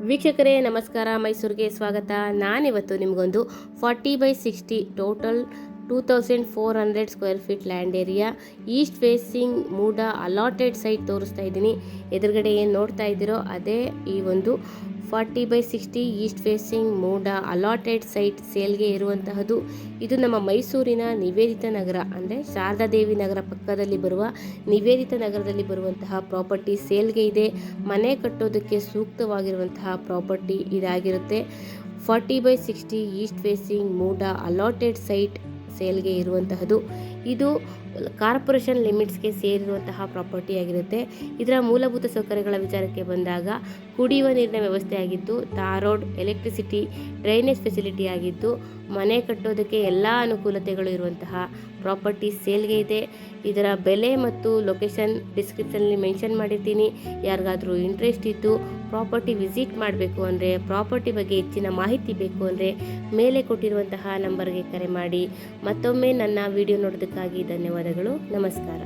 ವೀಕ್ಷಕರೇ ನಮಸ್ಕಾರ, ಮೈಸೂರಿಗೆ ಸ್ವಾಗತ. ನಾನಿವತ್ತು ನಿಮಗೊಂದು 40/60 total 2400 square feet land area East facing MUDA allotted site ತೋರಿಸ್ತಾ ಇದ್ದೀನಿ. ಎದುರುಗಡೆ ಏನು ನೋಡ್ತಾ ಇದ್ದೀರೋ ಅದೇ ಈ ಒಂದು 40/60 east facing MUDA allotted site ಸೇಲ್ಗೆ ಇರುವಂತಹದ್ದು. ಇದು ನಮ್ಮ ಮೈಸೂರಿನ ನಿವೇದಿತ ನಗರ ಅಂದರೆ ಶಾರದಾದೇವಿ ನಗರ ಪಕ್ಕದಲ್ಲಿ ಬರುವ ನಿವೇದಿತ ನಗರದಲ್ಲಿ ಬರುವಂತಹ ಪ್ರಾಪರ್ಟಿ ಸೇಲ್ಗೆ ಇದೆ. ಮನೆ ಕಟ್ಟೋದಕ್ಕೆ ಸೂಕ್ತವಾಗಿರುವಂತಹ ಪ್ರಾಪರ್ಟಿ ಇದಾಗಿರುತ್ತೆ. 40/60 east facing MUDA allotted site ಸೇಲ್ಗೆ ಇರುವಂತಹದ್ದು. ಇದು ಕಾರ್ಪೊರೇಷನ್ ಲಿಮಿಟ್ಸ್ಗೆ ಸೇರಿರುವಂತಹ ಪ್ರಾಪರ್ಟಿ ಆಗಿರುತ್ತೆ. ಇದರ ಮೂಲಭೂತ ಸೌಕರ್ಯಗಳ ವಿಚಾರಕ್ಕೆ ಬಂದಾಗ ಕುಡಿಯುವ ನೀರಿನ ವ್ಯವಸ್ಥೆ ಆಗಿದ್ದು, tar road, electricity, drainage facility ಆಗಿದ್ದು, ಮನೆ ಕಟ್ಟೋದಕ್ಕೆ ಎಲ್ಲ ಅನುಕೂಲತೆಗಳು ಇರುವಂತಹ ಪ್ರಾಪರ್ಟಿ ಸೇಲ್ಗೆ ಇದೆ. ಇದರ ಬೆಲೆ ಮತ್ತು ಲೊಕೇಶನ್ ಡಿಸ್ಕ್ರಿಪ್ಷನಲ್ಲಿ ಮೆನ್ಷನ್ ಮಾಡಿರ್ತೀನಿ. ಯಾರಿಗಾದರೂ ಇಂಟ್ರೆಸ್ಟ್ ಇದ್ದು ಪ್ರಾಪರ್ಟಿ ವಿಸಿಟ್ ಮಾಡಬೇಕು ಅಂದರೆ, ಪ್ರಾಪರ್ಟಿ ಬಗ್ಗೆ ಹೆಚ್ಚಿನ ಮಾಹಿತಿ ಬೇಕು ಅಂದರೆ ಮೇಲೆ ಕೊಟ್ಟಿರುವಂತಹ ನಂಬರ್ಗೆ ಕರೆ ಮಾಡಿ. ಮತ್ತೊಮ್ಮೆ ನನ್ನ ವಿಡಿಯೋ ನೋಡೋದಕ್ಕಾಗಿ ಧನ್ಯವಾದಗಳು. ನಮಸ್ಕಾರ.